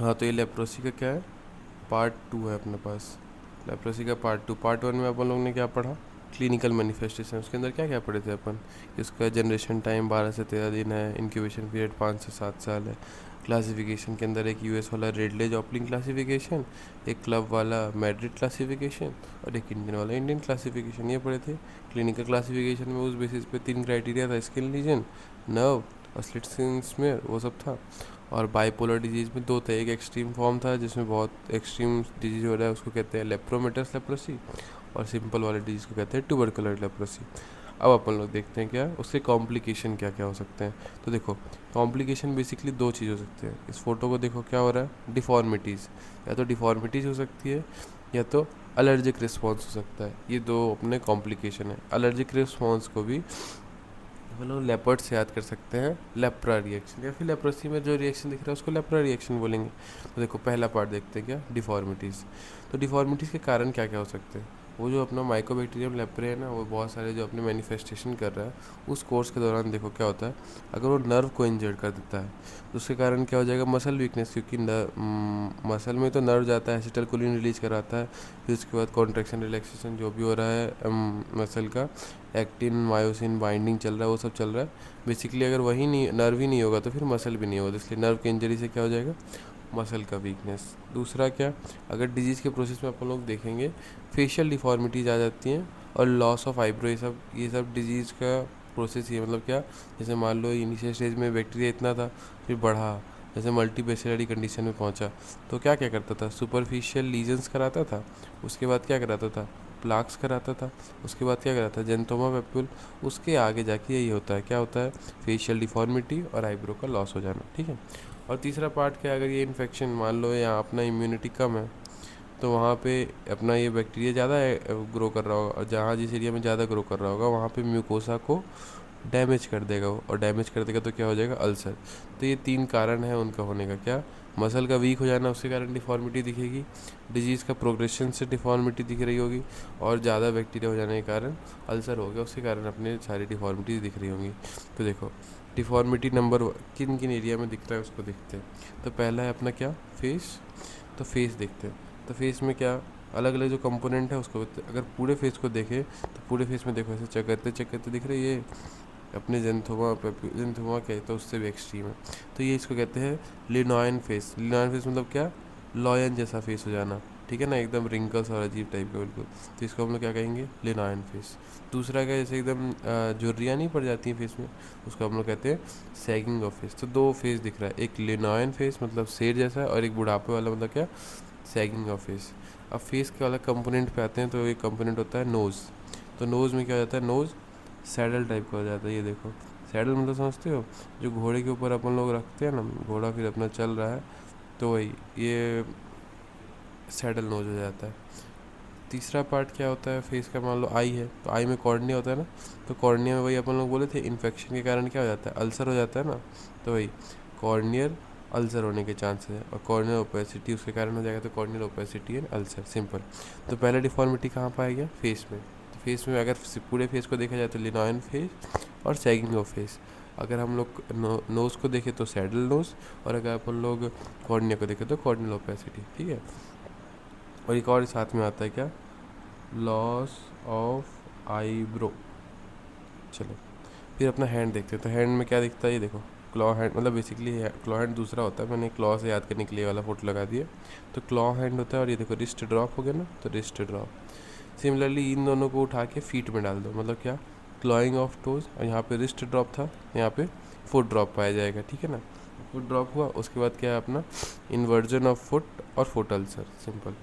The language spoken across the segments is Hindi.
हाँ, तो ये लेप्रोसी का क्या है, पार्ट 2 है अपने पास। लेप्रोसी का पार्ट 2। पार्ट 1 में अपन लोग ने क्या पढ़ा, क्लिनिकल मैनिफेस्टेशन। उसके अंदर क्या क्या पढ़े थे अपन, इसका जनरेशन टाइम 12 से 13 दिन है, इंक्यूबेशन पीरियड 5 से 7 साल है। क्लासिफिकेशन के अंदर एक यूएस वाला रेडले जॉपलिन क्लासिफिकेशन, एक क्लब वाला मैड्रिड क्लासिफिकेशन और एक इंडियन वाला इंडियन क्लासिफिकेशन, ये पढ़े थे। क्लिनिकल क्लासिफिकेशन में उस बेसिस पे 3 क्राइटेरिया था, स्किन लीजन, नर्व और स्लिट स्मेयर, वो सब था। और बाइपोलर डिजीज़ में 2 थे, एक एक्सट्रीम फॉर्म था जिसमें बहुत एक्सट्रीम डिजीज़ हो रहा है, उसको कहते हैं लेप्रोमेटस लेप्रोसी, और सिंपल वाले डिजीज़ को कहते हैं ट्यूबरकुलर लेप्रोसी। अब अपन लोग देखते हैं क्या उसके कॉम्प्लिकेशन क्या क्या हो सकते हैं। तो देखो, कॉम्प्लिकेशन बेसिकली 2 चीज़ हो सकते हैं। इस फोटो को देखो, क्या हो रहा है, डिफॉर्मिटीज़। या तो डिफॉर्मिटीज़ हो सकती है या तो एलर्जिक रिस्पॉन्स हो सकता है। ये 2 अपने कॉम्प्लिकेशन है। एलर्जिक रिस्पॉन्स को भी हम लोग लेपर्ड से याद कर सकते हैं, लेप्रा रिएक्शन, या फिर लेप्रोसी में जो रिएक्शन दिख रहा है उसको लेप्रा रिएक्शन बोलेंगे। तो देखो, पहला पार्ट देखते हैं क्या, डिफॉर्मिटीज़। तो डिफॉर्मिटीज़ के कारण क्या क्या हो सकते हैं। वो जो अपना माइकोबैक्टीरियम लेप्रे है ना, वो बहुत सारे जो अपने मैनिफेस्टेशन कर रहा है, उस कोर्स के दौरान देखो क्या होता है, अगर वो नर्व को इंजर्ड कर देता है तो उसके कारण क्या हो जाएगा, मसल वीकनेस, क्योंकि मसल में तो नर्व जाता है, एसिटाइलकोलिन रिलीज कराता है, फिर उसके बाद कॉन्ट्रैक्शन रिलैक्सेशन जो भी हो रहा है मसल का, एक्टिन मायोसिन बाइंडिंग चल रहा है, वो सब चल रहा है। बेसिकली अगर वही नहीं, नर्व ही नहीं होगा तो फिर मसल भी नहीं होगा, तो इसलिए नर्व की इंजरी से क्या हो जाएगा, मसल का वीकनेस। दूसरा क्या, अगर डिजीज़ के प्रोसेस में अपन लोग देखेंगे, फेशियल डिफॉर्मिटीज़ आ जाती हैं और लॉस ऑफ आईब्रो, ये सब डिजीज़ का प्रोसेस ही है। मतलब क्या, जैसे मान लो इनिशियल स्टेज में बैक्टीरिया इतना था, फिर बढ़ा, जैसे मल्टी बेसिलरी कंडीशन में पहुंचा, तो क्या क्या करता था, सुपरफिशियल लीजन्स कराता था, उसके बाद क्या कराता था, प्लाक्स कराता था, उसके बाद क्या कराता था, जेंथोमा पेप्यूल। उसके आगे जाके यही होता है, क्या होता है, फेशियल डिफॉर्मिटी और आईब्रो का लॉस हो जाना, ठीक है। और तीसरा पार्ट क्या है, अगर ये इन्फेक्शन मान लो यहाँ अपना इम्यूनिटी कम है, तो वहाँ पे अपना ये बैक्टीरिया ज़्यादा ग्रो कर रहा होगा, और जहाँ जिस एरिया में ज़्यादा ग्रो कर रहा होगा वहाँ पे म्यूकोसा को डैमेज कर देगा वो, और डैमेज कर देगा तो क्या हो जाएगा, अल्सर। तो ये 3 कारण है उनका होने का, क्या, मसल का वीक हो जाना, उसके कारण डिफॉर्मिटी दिखेगी, डिजीज़ का प्रोग्रेशन से डिफॉर्मिटी दिख रही होगी, और ज़्यादा बैक्टीरिया हो जाने के कारण अल्सर हो गया, उसके कारण अपने सारी डिफॉर्मिटीज दिख रही होंगी। तो देखो, डिफॉर्मिटी नंबर किन किन एरिया में दिख रहा है उसको देखते हैं। तो पहला है अपना क्या, फेस। तो फेस देखते हैं, तो फेस में क्या, अलग अलग जो कंपोनेंट है उसको, अगर पूरे फेस को देखें तो पूरे फेस में देखो ऐसे चकरते चकरते दिख रही है, अपने जेंथोमा क्या है, तो उससे भी एक्सट्रीम है। तो ये इसको कहते हैं लिनॉयन फेस। लिनॉयन फेस मतलब क्या, लॉयन जैसा फेस हो जाना, ठीक है ना, एकदम रिंकल्स और अजीब टाइप का बिल्कुल, तो इसको हम लोग क्या कहेंगे, लिनॉयन फेस। दूसरा क्या, जैसे एकदम झुर्रियाँ नहीं पड़ जाती हैं फेस में, उसको हम लोग कहते हैं सैगिंग ऑफ फेस। तो 2 फेस दिख रहा है, एक लिनॉयन फेस मतलब शेर जैसा, और एक बुढ़ापे वाला मतलब क्या, सैगिंग ऑफ फेस। अब फेस के अलग कंपोनेंट पे आते हैं, तो एक कंपोनेंट होता है नोज़। तो नोज़ में क्या हो जाता है, नोज़ सैडल टाइप का हो जाता है। ये देखो, सैडल मतलब समझते हो, जो घोड़े के ऊपर अपन लोग रखते हैं ना, घोड़ा फिर अपना चल रहा है, तो वही ये सैडल नोज हो जाता है। तीसरा पार्ट क्या होता है फेस का, मान लो आई है, तो आई में कॉर्निया होता है ना, तो कॉर्निया में वही अपन लोग बोले थे, इन्फेक्शन के कारण क्या हो जाता है, अल्सर हो जाता है ना, तो वही कॉर्नियर अल्सर होने के चांसेस है, और कॉर्नियल ओपेसिटी उसके कारण हो जाएगा, तो corneal opacity and ulcer, simple. तो पहला डिफॉर्मिटी कहाँ पाया गया, फेस में। तो फेस में अगर पूरे फेस को देखा जाए तो लिनॉयन फेस और सैगिंग ऑफ फेस। अगर हम लोग नोज़ को देखें तो सैडल नोज़, और अगर अपन लोग कॉर्निया को देखें तो कॉर्नियल ओपेसिटी, ठीक है। और एक और साथ में आता है क्या, लॉस ऑफ आईब्रो। चलो, फिर अपना हैंड देखते हैं। तो हैंड में क्या दिखता है, ये देखो, क्लॉ हैंड, मतलब बेसिकली क्लॉ हैंड दूसरा होता है, मैंने क्लॉ से याद करने के लिए वाला फोटो लगा दिया। तो क्लॉ हैंड होता है, और ये देखो रिस्ट ड्रॉप हो गया ना, तो रिस्ट ड्रॉप। सिमिलरली इन दोनों को उठा के फीट में डाल दो, मतलब क्या, क्लॉइंग ऑफ टोज, और यहाँ पे रिस्ट ड्रॉप था, यहाँ पे फुट ड्रॉप पाया जाएगा, ठीक है ना। फुट ड्रॉप हुआ, उसके बाद क्या है अपना इन्वर्जन ऑफ फुट और फुट अल्सर, सिंपल।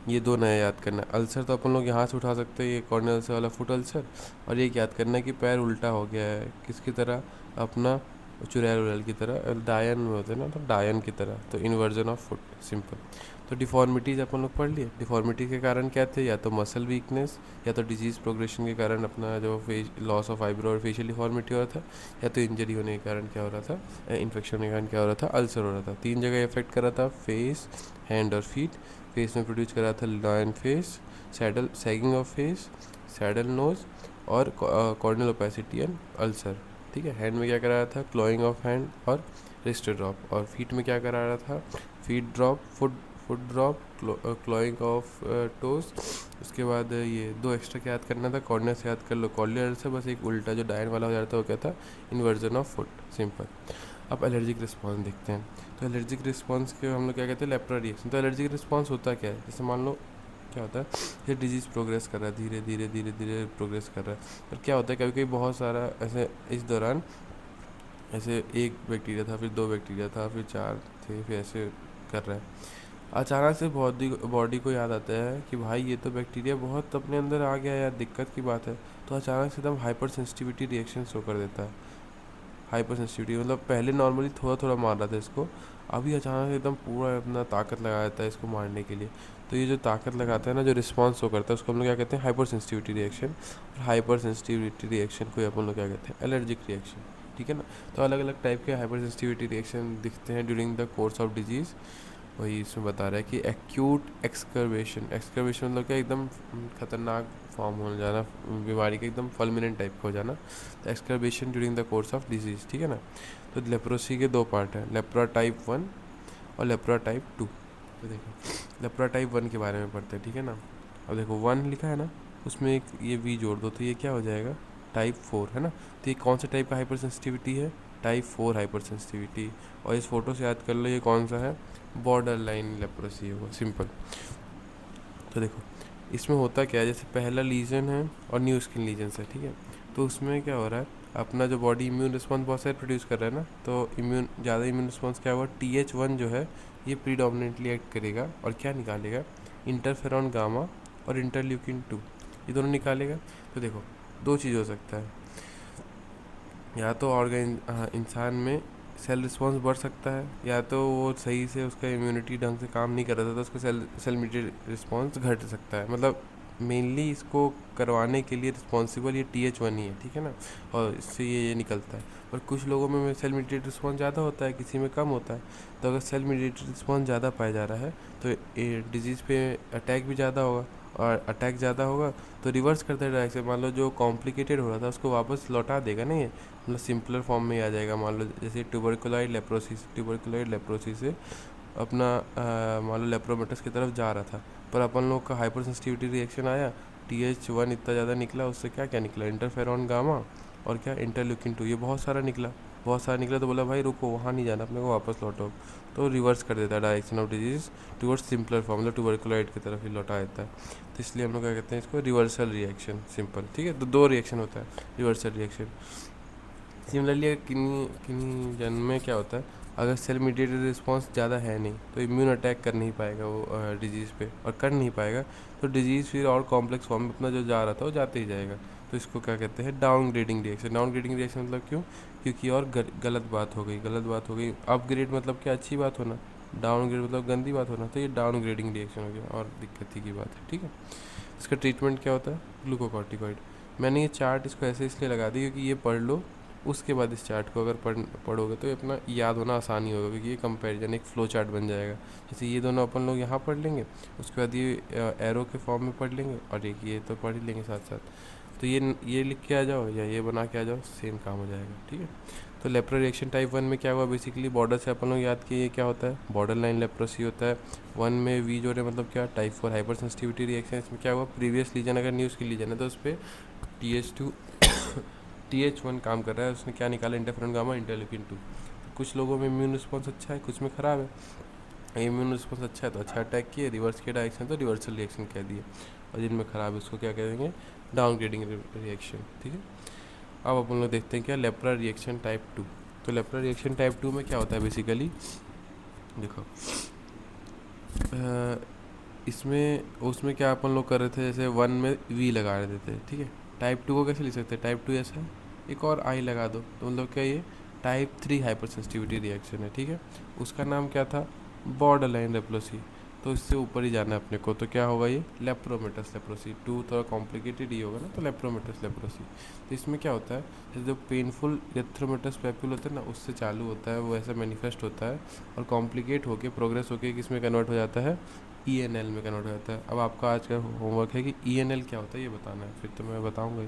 ये दो नया याद करना है। अल्सर तो अपन लोग यहाँ से उठा सकते हैं, ये कॉर्नियल अल्सर वाला फुट अल्सर। और ये याद करना है कि पैर उल्टा हो गया है, किसकी तरह, अपना चुड़ैल उड़ैल की तरह, डायन में होते हैं ना, तो डायन की तरह, तो इन्वर्जन ऑफ फुट, सिंपल। तो डिफॉर्मिटीज़ अपन लोग पढ़ लिए। डिफॉर्मिटी के कारण क्या थे, या तो मसल वीकनेस, या तो डिजीज़ प्रोग्रेशन के कारण अपना जो फेस लॉस ऑफ आईब्रो और फेशियल डिफॉर्मिटी हो रहा था, या तो इंजरी होने के कारण क्या हो रहा था, इन्फेक्शन होने के कारण क्या हो रहा था, अल्सर हो रहा था। 3 जगह इफेक्ट कर रहा था, फेस, हैंड और फीट। फेस में प्रोड्यूस करा था lion face, saddle sagging of face, saddle nose, और कॉर्नियल ओपेसिटी एंड अल्सर। ठीक है। हैंड में क्या करा रहा था, क्लोइंग ऑफ हैंड और रिस्ट ड्रॉप, और फीट में क्या करा रहा था, feet drop, foot drop, clawing of toes. उसके बाद ये दो एक्स्ट्रा क्या याद करना था, कॉर्नियर से याद कर लो, कॉर्नियर से बस एक उल्टा जो डायन वाला हो जाता है वो क्या था, इन्वर्जन ऑफ फुट, सिंपल। अब एलर्जिक रिस्पॉन्स देखते हैं। तो एलर्जिक रिस्पॉन्स के हम लोग क्या कहते हैं, लेप्रा रिएक्शन। तो एलर्जिक रिस्पॉन्स होता क्या है, जैसे मान लो क्या होता है, ये डिजीज़ प्रोग्रेस कर रहा है, धीरे धीरे धीरे धीरे प्रोग्रेस कर रहा है, और क्या होता है कभी कभी बहुत सारा ऐसे इस दौरान, ऐसे एक बैक्टीरिया था, फिर दो बैक्टीरिया था, फिर चार थे, फिर ऐसे कर रहा है। अचानक से बॉडी को याद आता है कि भाई ये तो बैक्टीरिया बहुत अपने अंदर आ गया यार, दिक्कत की बात है। तो अचानक से एकदम हाइपर सेंसिटिविटी रिएक्शन शो कर देता है। हाइपर सेंसिटिविटी मतलब पहले नॉर्मली थोड़ा थोड़ा मार रहा था इसको, अभी अचानक से एकदम पूरा अपना ताकत लगा देता है इसको मारने के लिए। तो ये जो ताकत लगाता है ना, जो रिस्पॉन्स शो करता है, उसको हम लोग क्या कहते हैं, हाइपर सेंसिटिविटी रिएक्शन। और हाइपर सेंसिटिविटी रिएक्शन को अपन लोग क्या कहते हैं, एलर्जिक रिएक्शन, ठीक है ना। तो अलग अलग टाइप के हाइपर सेंसिटिविटी रिएक्शन दिखते हैं during the course of disease. वही इसमें बता रहा है कि एक्यूट एक्सकर्वेशन, एक्सकर्वेशन मतलब क्या, एकदम खतरनाक फॉर्म हो जाना बीमारी का, एकदम फलमिनेंट टाइप का हो जाना। तो exacerbation during the course of disease, ठीक है ना। तो लेप्रोसी के दो पार्ट हैं, लेप्रा टाइप 1 और लेप्रा टाइप 2। तो देखो लेप्रा टाइप 1 के बारे में पढ़ते हैं, ठीक है ना। अब देखो 1 लिखा है ना, उसमें एक ये वी जोड़ दो तो ये क्या हो जाएगा, टाइप 4, है ना। तो ये कौन सा टाइप का हाइपर सेंसिटिविटी है, टाइप 4 हाइपर सेंसिटिविटी। और इस फोटो से याद कर लो ये कौन सा है, बॉर्डर लाइन लेप्रोसी है वो, सिंपल। तो देखो इसमें होता क्या है, जैसे पहला लीजन है और न्यू स्किन लीजन है, ठीक है। तो उसमें क्या हो रहा है, अपना जो बॉडी इम्यून रिस्पॉन्स बहुत सारे प्रोड्यूस कर रहा है ना, तो ज़्यादा इम्यून रिस्पॉन्स क्या हुआ, TH1 जो है ये प्रीडोमिनेंटली एक्ट करेगा और क्या निकालेगा, इंटरफेरॉन गामा और इंटरल्यूकिन 2, ये दोनों निकालेगा। तो देखो दो चीज़ हो सकता है, या तो ऑर्गन इंसान में सेल रिस्पॉन्स बढ़ सकता है, या तो वो सही से उसका इम्यूनिटी ढंग से काम नहीं कर रहा था तो उसका सेल मीडिएटेड रिस्पॉन्स घट सकता है। मतलब मेनली इसको करवाने के लिए रिस्पॉन्सिबल ये TH1 ही है, ठीक है ना। और इससे ये निकलता है। पर कुछ लोगों में सेल मीडिएटेड रिस्पॉन्स ज़्यादा होता है, किसी में कम होता है। तो अगर सेल मीडिएटेड रिस्पॉन्स ज़्यादा पाया जा रहा है तो डिजीज़ पे अटैक भी ज़्यादा होगा, और अटैक ज़्यादा होगा तो रिवर्स करते डायरेक्ट से, मान लो जो कॉम्प्लिकेटेड हो रहा था उसको वापस लौटा देगा ना ये, मतलब सिंपलर फॉर्म में ही आ जाएगा। मान लो जैसे ट्यूबरकुलोइड लेप्रोसी से अपना मान लो लेप्रोमेटस की तरफ जा रहा था, पर अपन लोग का हाइपर सेंसिटिविटी रिएक्शन आया, TH1 इतना ज़्यादा निकला, उससे क्या क्या निकला, इंटरफेरॉन गामा और क्या इंटरल्यूकिन 2, ये बहुत सारा निकला। तो बोला भाई रुको, वहाँ नहीं जाना अपने को, वापस लौटो। तो रिवर्स कर देता है direction of disease towards simpler form, मतलब ट्यूबरकुलोइड की तरफ ही लौटा देता है। तो इसलिए हम लोग क्या कहते हैं इसको, रिवर्सल रिएक्शन, सिंपल, ठीक है। तो दो रिएक्शन होता है रिवर्सल रिएक्शन। सिमिलरली किन्हीं किन्हीं जन में क्या होता है, अगर सेल मीडिएटेड रिस्पॉन्स ज़्यादा है नहीं तो इम्यून अटैक कर नहीं पाएगा वो डिजीज़ पे, और कर नहीं पाएगा तो डिजीज़ फिर और कॉम्प्लेक्स फॉर्म में अपना जो जा रहा था वो जाते ही जाएगा। तो इसको क्या कहते हैं, down grading reaction. Down grading reaction मतलब क्यों, क्योंकि और गलत बात हो गई। अपग्रेड मतलब क्या, अच्छी बात होना, डाउन ग्रेड मतलब गंदी बात होना, तो ये डाउन ग्रेडिंग रिएक्शन हो गया और दिक्कत ही की बात है, ठीक है। इसका ट्रीटमेंट क्या होता है, ग्लूकोकॉर्टिकॉइड। मैंने ये चार्ट इसको ऐसे इसलिए लगा दी क्योंकि ये पढ़ लो, उसके बाद इस चार्ट को अगर पढ़ोगे तो ये अपना याद होना आसानी होगा, क्योंकि ये कंपैरिजन एक फ्लो चार्ट बन जाएगा। जैसे ये दोनों अपन लोग यहाँ पढ़ लेंगे, उसके बाद ये एरो के फॉर्म में पढ़ लेंगे, और एक ये तो पढ़ ही लेंगे साथ साथ। तो ये लिख के आ जाओ या ये बना के आ जाओ, सेम काम हो जाएगा, ठीक है। तो लेप्रा रिएक्शन टाइप 1 में क्या हुआ, बेसिकली बॉर्डर से अपन लोग याद किए, ये क्या होता है, बॉर्डर लाइन लेप्रोसी होता है। 1 में वी जो है मतलब क्या, टाइप 4 हाइपर सेंसिटिविटी रिएक्शन। इसमें क्या हुआ, प्रीवियस लीजन अगर न्यूज़ की लीजन है तो उस पर TH1 काम कर रहा है, उसने क्या निकाला, इंटरफेरॉन गामा इंटरल्यूकिन 2। कुछ लोगों में इम्यून रिस्पॉन्स अच्छा है, कुछ में ख़राब है। इम्यून रिस्पॉन्स अच्छा है तो अच्छा अटैक किए, रिवर्स के डायरेक्शन तो रिवर्सल रिएक्शन कह दिए, और जिनमें ख़राब है उसको क्या कहेंगे, डाउन ग्रेडिंग रिएक्शन, ठीक है। अब अपन लोग देखते हैं क्या, लेप्रा रिएक्शन टाइप 2। तो लेप्रा रिएक्शन टाइप 2 में क्या होता है बेसिकली, देखो इसमें उसमें क्या अपन लोग कर रहे थे, जैसे 1 में वी लगा रहे थे, ठीक है। टाइप 2 को कैसे लिख सकते हैं, टाइप 2 ऐसा एक और आई लगा दो, तो मतलब क्या, ये टाइप 3 हाइपर सेंसिटिविटी रिएक्शन है, ठीक है। उसका नाम क्या था, बॉर्डर लाइन लेप्रोसी। तो इससे ऊपर ही जाना है अपने को, तो क्या होगा, ये लेप्रोमेटस लेप्रोसी। 2 थोड़ा कॉम्प्लिकेटेड ही होगा ना, तो लेप्रोमेटस लेप्रोसी। तो इसमें क्या होता है, जैसे जो पेनफुल एरिथ्रोमेटस पैप्यूल होता है ना, उससे चालू होता है, वो ऐसा मैनिफेस्ट होता है और कॉम्प्लिकेट होकर प्रोग्रेस होकर किस में कन्वर्ट हो जाता है, ENL में कन्वर्ट हो जाता है। अब आपका आज का होमवर्क है कि ENL क्या होता है ये बताना है, फिर तो मैं बताऊँगा ही।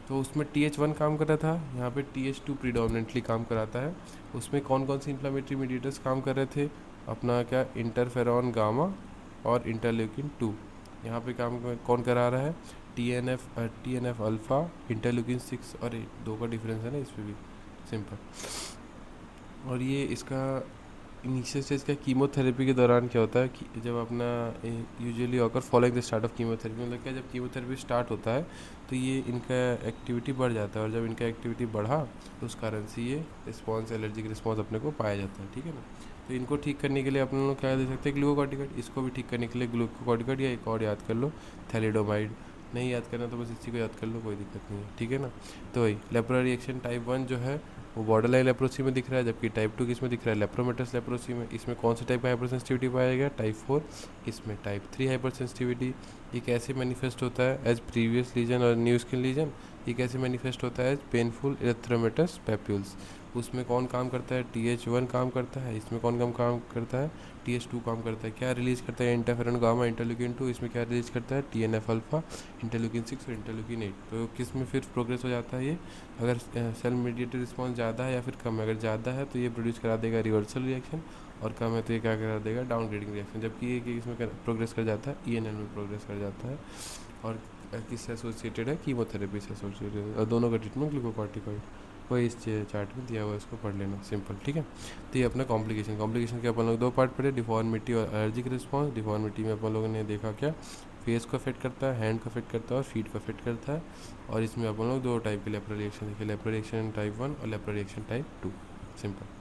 तो उसमें TH1 काम कर रहा था, यहाँ पे TH2 प्रीडोमिनेंटली काम कराता है। उसमें कौन कौन सी इन्फ्लामेटरी मीडिएटर्स काम कर रहे थे, अपना क्या इंटरफेरॉन गामा और इंटरल्यूकिन 2। यहाँ पे काम कौन करा रहा है, TNF अल्फ़ा, इंटरल्यूकिन 6 और 2 का डिफरेंस है ना इसमें भी, सिंपल। और ये इसका इनिशियल स्टेज का कीमोथेरेपी के दौरान क्या होता है कि जब अपना usually occur following the start of chemotherapy, मतलब क्या, जब कीमोथेरेपी स्टार्ट होता है तो ये इनका एक्टिविटी बढ़ जाता है, और जब इनका एक्टिविटी बढ़ा तो उस कारण से ये रिस्पॉन्स, एलर्जिक रिस्पॉन्स अपने को पाया जाता है, ठीक है ना। तो इनको ठीक करने के लिए अपन लोग क्या दे सकते हैं, ग्लूकोकॉर्टिकॉइड। इसको भी ठीक करने के लिए ग्लूकोकॉर्टिकॉइड, या एक और याद कर लो, थैलिडोमाइड। नहीं याद करना तो बस इसी को याद कर लो, कोई दिक्कत नहीं है, ठीक है ना। तो वही लेप्रा रिएक्शन टाइप 1 जो है वो बॉर्डर लाइन लेप्रोसी में दिख रहा है, जबकि टाइप 2 किस में दिख रहा है, लेप्रोमेटस लेप्रोसी में। इसमें कौन से टाइप का हाइपर सेंसिटिविटी पाया गया, टाइप 4। इसमें टाइप 3 हाइपर सेंसिटिविटी। ये कैसे मैनिफेस्ट होता है, एज प्रीवियस लीजन और न्यू स्किन लीजन। ये कैसे मैनिफेस्ट होता है, एज पेनफुल इरेथ्रोमेटस पैप्यूल्स। उसमें कौन काम करता है, TH1 काम करता है। इसमें कौन कम काम करता है, TH2 काम करता है। क्या रिलीज करता है, इंटरफेरॉन गामा, इंटरल्यूकिन 2। इसमें क्या रिलीज करता है, TNF अल्फा, इंटरल्यूकिन 6 और इंटरल्यूकिन 8। तो किस में फिर प्रोग्रेस हो जाता है ये, अगर सेल मीडिएटेड रिस्पॉन्स ज़्यादा है या फिर कम है। अगर ज़्यादा है तो ये प्रोड्यूस करा देगा रिवर्सल रिएक्शन, और कम है तो ये क्या करा देगा, डाउनग्रेडिंग रिएक्शन। जबकि ये इसमें प्रोग्रेस कर जाता है, ENL में प्रोग्रेस कर जाता है, और किससे एसोसिएटेड है, कीमोथेरेपी से एसोसिएटेड है, और दोनों का ट्रीटमेंट ग्लूकोकॉर्टिकॉइड। वही इस चार्ट में दिया हुआ है, इसको पढ़ लेना, सिंपल, ठीक है। तो ये अपना कॉम्प्लिकेशन के अपन लोग 2 पार्ट पढ़े, डिफॉर्मिटी और एलर्जिक रिस्पॉन्स। डिफॉर्मिटी में अपन लोगों ने देखा क्या, फेस को अफेक्ट करता है, हैंड को अफेक्ट करता है, और फीट को अफेक्ट करता है। और इसमें अपन लोग 2 टाइप के लेप्रा रिएक्शन देखे, लेप्रा रिएक्शन टाइप 1 और लेप्रा रिएक्शन टाइप 2, सिंपल।